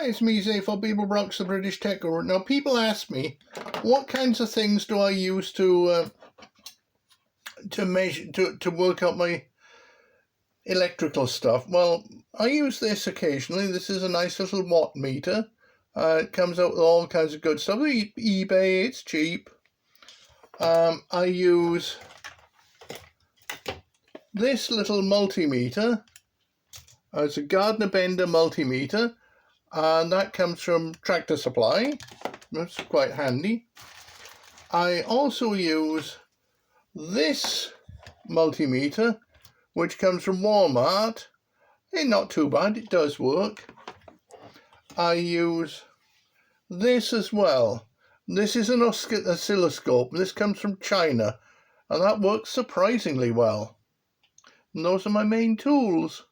it's me, Zephod, the British Tech Guru. Now, people ask me, what kinds of things do I use to measure, to work out my electrical stuff? Well, I use this occasionally. This is a nice little watt meter. It comes out with all kinds of good stuff. eBay, it's cheap. I use this little multimeter. It's a Gardner Bender multimeter, and that comes from Tractor Supply. That's quite handy. I also use this multimeter, which comes from Walmart. Not too bad, it does work. I use this as well. This is an oscilloscope. This comes from China, and that works surprisingly well. And those are my main tools.